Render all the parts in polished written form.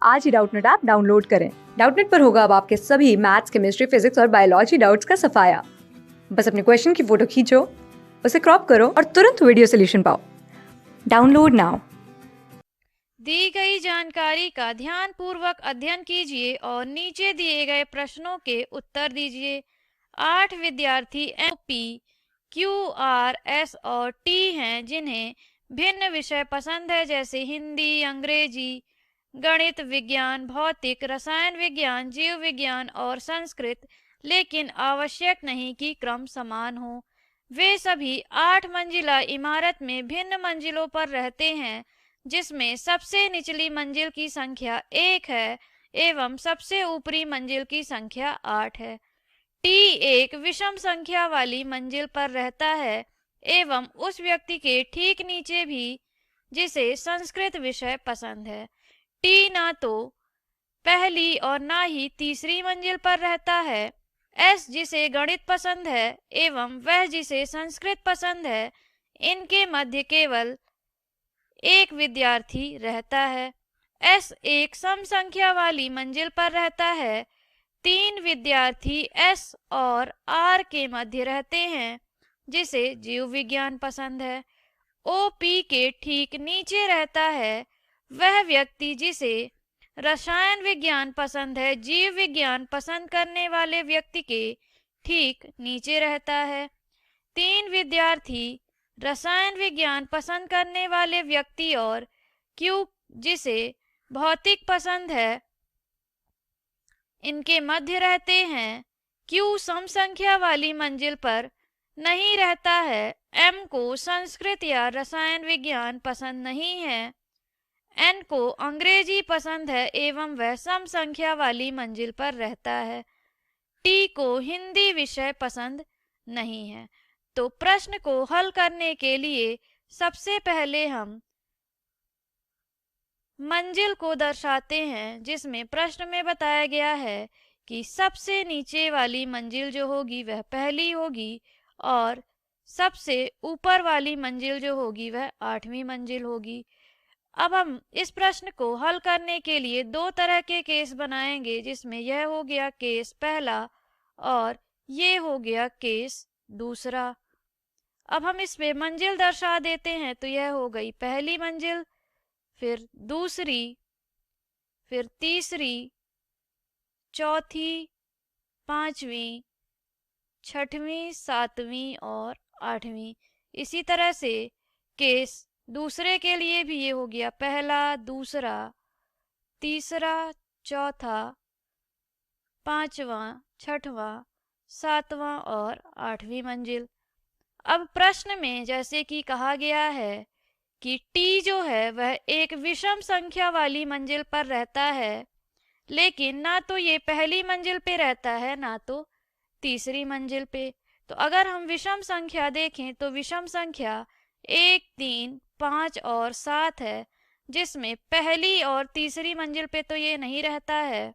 आज ही Doubtnut app download करें। Doubtnut पर होगा अब आपके सभी मैथ्स, केमिस्ट्री, फिजिक्स और बायोलॉजी डाउट्स का सफाया। बस अपने क्वेश्चन की फोटो खींचो, उसे क्रॉप करो और तुरंत वीडियो सोल्यूशन पाओ। Download now. दी गई जानकारी का ध्यानपूर्वक अध्ययन कीजिए और नीचे दिए गए प्रश्नों के उत्तर दीजिए। 8 विद्यार्थी MP, QR, S और T हैं जिन्हें भिन्न विषय पसंद है, जैसे हिंदी, अंग्रेजी, गणित, विज्ञान, भौतिक, रसायन विज्ञान, जीव विज्ञान और संस्कृत, लेकिन आवश्यक नहीं कि क्रम समान हो। वे सभी 8 मंजिला इमारत में भिन्न मंजिलों पर रहते हैं, जिसमें सबसे निचली मंजिल की संख्या 1 है एवं सबसे ऊपरी मंजिल की संख्या 8 है। टी एक विषम संख्या वाली मंजिल पर रहता है एवं उस व्यक्ति के ठीक नीचे भी, जिसे संस्कृत विषय पसंद है। टी ना तो पहली और ना ही तीसरी मंजिल पर रहता है। एस जिसे गणित पसंद है एवं वह जिसे संस्कृत पसंद है, इनके मध्य केवल एक विद्यार्थी रहता है। एस एक सम संख्या वाली मंजिल पर रहता है। 3 विद्यार्थी एस और आर के मध्य रहते हैं, जिसे जीव विज्ञान पसंद है। ओ पी के ठीक नीचे रहता है वह व्यक्ति जिसे रसायन विज्ञान पसंद है। जीव विज्ञान पसंद करने वाले व्यक्ति के ठीक नीचे रहता है। 3 विद्यार्थी रसायन विज्ञान पसंद करने वाले व्यक्ति और क्यू जिसे भौतिक पसंद है, इनके मध्य रहते हैं। क्यू सम संख्या वाली मंजिल पर नहीं रहता है। एम को संस्कृत या रसायन विज्ञान पसंद नहीं है। एन को अंग्रेजी पसंद है एवं वह सम संख्या वाली मंजिल पर रहता है। टी को हिंदी विषय पसंद नहीं है। तो प्रश्न को हल करने के लिए सबसे पहले हम मंजिल को दर्शाते हैं, जिसमें प्रश्न में बताया गया है कि सबसे नीचे वाली मंजिल जो होगी वह पहली होगी और सबसे ऊपर वाली मंजिल जो होगी वह 8वीं मंजिल होगी। अब हम इस प्रश्न को हल करने के लिए 2 तरह के केस बनाएंगे, जिसमें यह हो गया केस पहला और ये हो गया केस दूसरा। अब हम इसमें मंजिल दर्शा देते हैं, तो यह हो गई पहली मंजिल, फिर दूसरी, फिर तीसरी, चौथी, 5वीं, 6वीं, 7वीं और 8वीं। इसी तरह से केस दूसरे के लिए भी ये हो गया पहला, दूसरा, तीसरा, चौथा, 5वां, 6वां, 7वां और 8वीं मंजिल। अब प्रश्न में जैसे कि कहा गया है कि टी जो है वह एक विषम संख्या वाली मंजिल पर रहता है, लेकिन ना तो ये पहली मंजिल पे रहता है ना तो तीसरी मंजिल पे। तो अगर हम विषम संख्या देखें तो विषम संख्या 1, 3, 5 और 7 है, जिसमें पहली और तीसरी मंजिल पे तो ये नहीं रहता है।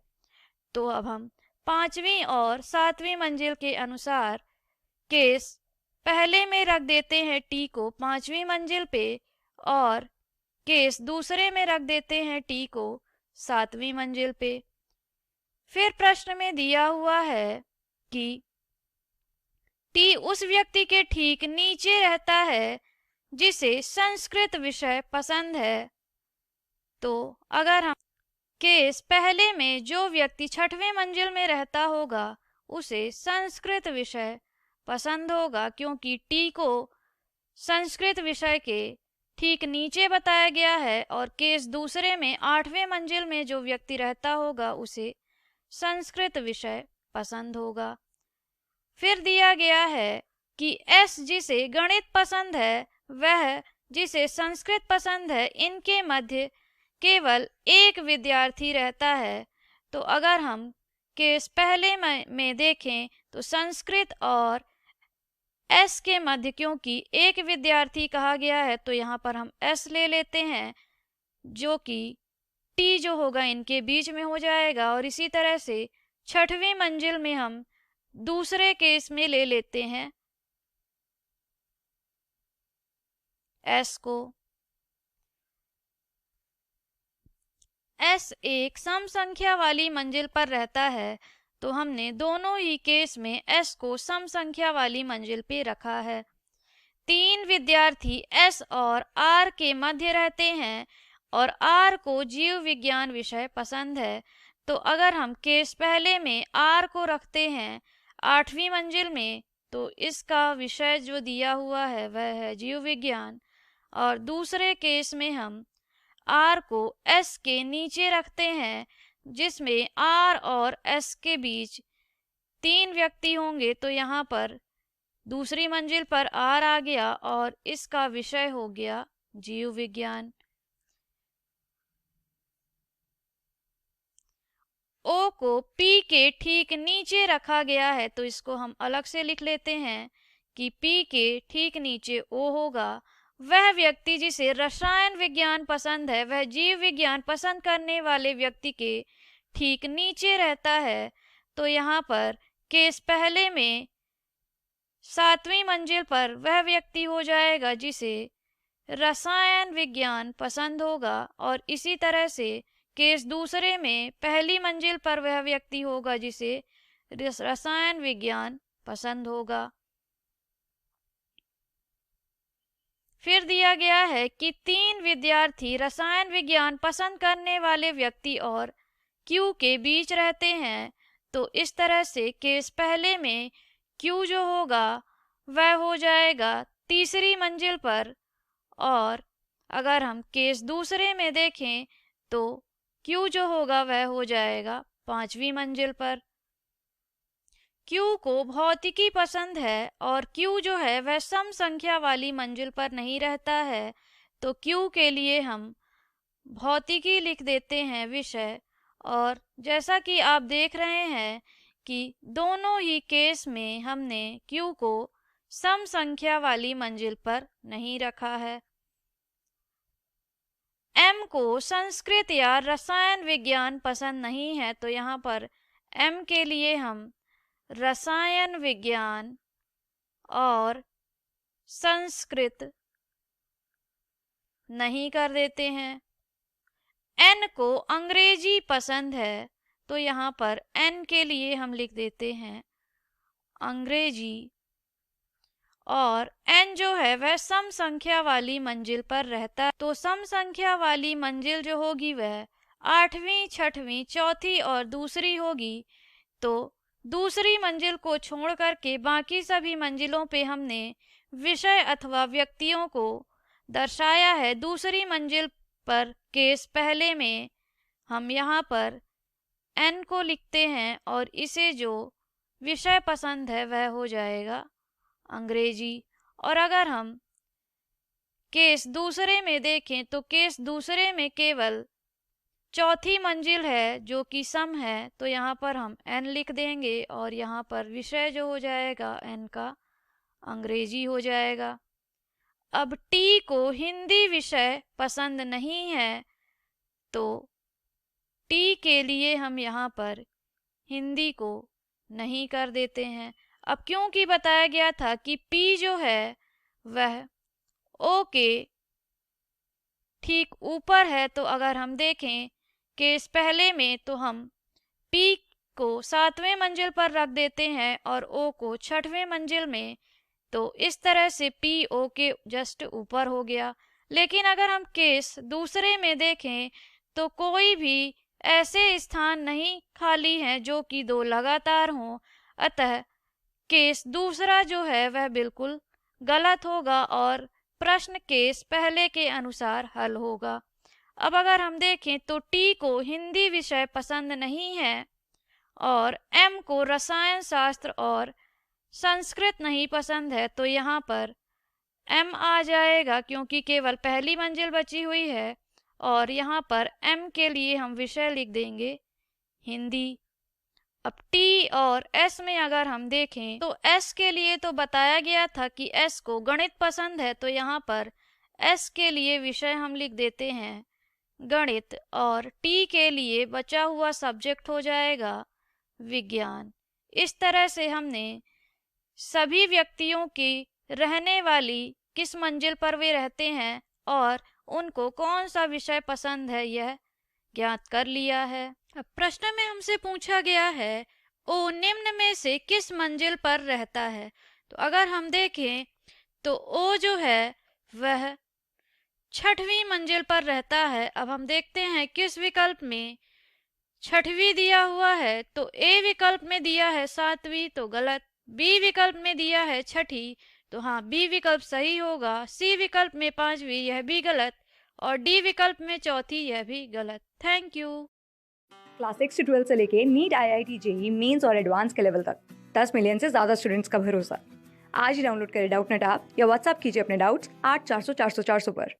तो अब हम 5वीं और 7वीं मंजिल के अनुसार केस पहले में रख देते हैं टी को 5वीं मंजिल पे और केस दूसरे में रख देते हैं टी को 7वीं मंजिल पे। फिर प्रश्न में दिया हुआ है कि टी उस व्यक्ति के ठीक नीचे रहता है जिसे संस्कृत विषय पसंद है। तो अगर हम केस पहले में जो व्यक्ति 6वीं मंजिल में रहता होगा उसे संस्कृत विषय पसंद होगा, क्योंकि टी को संस्कृत विषय के ठीक नीचे बताया गया है, और केस दूसरे में 8वें मंजिल में जो व्यक्ति रहता होगा उसे संस्कृत विषय पसंद होगा। फिर दिया गया है कि एस जिसे गणित पसंद है वह जिसे संस्कृत पसंद है, इनके मध्य केवल एक विद्यार्थी रहता है। तो अगर हम केस पहले में देखें तो संस्कृत और एस के मध्य क्योंकि एक विद्यार्थी कहा गया है, तो यहाँ पर हम एस ले लेते हैं, जो कि टी जो होगा इनके बीच में हो जाएगा। और इसी तरह से 6वीं मंजिल में हम दूसरे केस में ले लेते हैं एस को। S एक सम संख्या वाली मंजिल पर रहता है तो हमने दोनों ही केस में S को सम संख्या वाली मंजिल पे रखा है। 3 विद्यार्थी S और R के मध्य रहते हैं और R को जीव विज्ञान विषय पसंद है, तो अगर हम केस पहले में R को रखते हैं 8वीं मंजिल में, तो इसका विषय जो दिया हुआ है वह है जीव विज्ञान, और दूसरे केस में हम R को S के नीचे रखते हैं जिसमें R और S के बीच 3 व्यक्ति होंगे, तो यहाँ पर दूसरी मंजिल पर R आ गया और इसका विषय हो गया जीव विज्ञान। O को P के ठीक नीचे रखा गया है, तो इसको हम अलग से लिख लेते हैं कि P के ठीक नीचे O होगा। वह व्यक्ति जिसे रसायन विज्ञान पसंद है वह जीव विज्ञान पसंद करने वाले व्यक्ति के ठीक नीचे रहता है, तो यहाँ पर केस पहले में 7वीं मंजिल पर वह व्यक्ति हो जाएगा जिसे रसायन विज्ञान पसंद होगा, और इसी तरह से केस दूसरे में पहली मंजिल पर वह व्यक्ति होगा जिसे रसायन विज्ञान पसंद होगा। फिर दिया गया है कि 3 विद्यार्थी रसायन विज्ञान पसंद करने वाले व्यक्ति और Q के बीच रहते हैं, तो इस तरह से केस पहले में Q जो होगा वह हो जाएगा तीसरी मंजिल पर, और अगर हम केस दूसरे में देखें तो Q जो होगा वह हो जाएगा 5वीं मंजिल पर। Q को भौतिकी पसंद है और Q जो है वह सम संख्या वाली मंजिल पर नहीं रहता है, तो Q के लिए हम भौतिकी लिख देते हैं विषय। और जैसा कि आप देख रहे हैं कि दोनों ही केस में हमने Q को सम संख्या वाली मंजिल पर नहीं रखा है। M को संस्कृत या रसायन विज्ञान पसंद नहीं है, तो यहाँ पर M के लिए हम रसायन विज्ञान और संस्कृत नहीं कर देते हैं। N को अंग्रेजी पसंद है, तो यहाँ पर N के लिए हम लिख देते हैं अंग्रेजी, और N जो है वह सम संख्या वाली मंजिल पर रहता है, तो सम संख्या वाली मंजिल जो होगी वह 8वीं, 6वीं, चौथी और दूसरी होगी। तो दूसरी मंजिल को छोड़ करके बाकी सभी मंजिलों पे हमने विषय अथवा व्यक्तियों को दर्शाया है। दूसरी मंजिल पर केस पहले में हम यहाँ पर N को लिखते हैं और इसे जो विषय पसंद है वह हो जाएगा अंग्रेजी। और अगर हम केस दूसरे में देखें तो केस दूसरे में केवल चौथी मंजिल है जो कि सम है, तो यहाँ पर हम N लिख देंगे और यहाँ पर विषय जो हो जाएगा N का अंग्रेजी हो जाएगा। अब T को हिंदी विषय पसंद नहीं है, तो T के लिए हम यहाँ पर हिंदी को नहीं कर देते हैं। अब क्योंकि बताया गया था कि P जो है वह O के ठीक ऊपर है, तो अगर हम देखें केस पहले में तो हम P को 7वें मंजिल पर रख देते हैं और O को 6वें मंजिल में, तो इस तरह से P O के जस्ट ऊपर हो गया। लेकिन अगर हम केस दूसरे में देखें तो कोई भी ऐसे स्थान नहीं खाली हैं जो कि 2 लगातार हों, अतः केस दूसरा जो है वह बिल्कुल गलत होगा और प्रश्न केस पहले के अनुसार हल होगा। अब अगर हम देखें तो T को हिंदी विषय पसंद नहीं है और M को रसायन शास्त्र और संस्कृत नहीं पसंद है, तो यहाँ पर M आ जाएगा क्योंकि केवल पहली मंजिल बची हुई है, और यहाँ पर M के लिए हम विषय लिख देंगे हिंदी। अब T और S में अगर हम देखें तो S के लिए तो बताया गया था कि S को गणित पसंद है, तो यहाँ पर S के लिए विषय हम लिख देते हैं गणित, और T के लिए बचा हुआ सब्जेक्ट हो जाएगा विज्ञान। इस तरह से हमने सभी व्यक्तियों की रहने वाली किस मंजिल पर वे रहते हैं और उनको कौन सा विषय पसंद है यह ज्ञात कर लिया है। अब प्रश्न में हमसे पूछा गया है ओ निम्न में से किस मंजिल पर रहता है। तो अगर हम देखें तो ओ जो है वह 6वीं मंजिल पर रहता है। अब हम देखते हैं किस विकल्प में 6वीं दिया हुआ है। तो ए विकल्प में दिया है 7वीं, तो गलत। बी विकल्प में दिया है 6ठी, तो हाँ बी विकल्प सही होगा। सी विकल्प में 5वीं, यह भी गलत। और डी विकल्प में 4थी, यह भी गलत। Thank you. क्लास 6 से 12 से लेके नीट, IIT, जेईई मेंस और एडवांस के लेवल तक 10 मिलियन से ज्यादा स्टूडेंट्स का भरोसा। आज ही डाउनलोड करें डाउटनेट ऐप या व्हाट्सएप कीजिए अपने डाउट्स 8400 400 400 पर।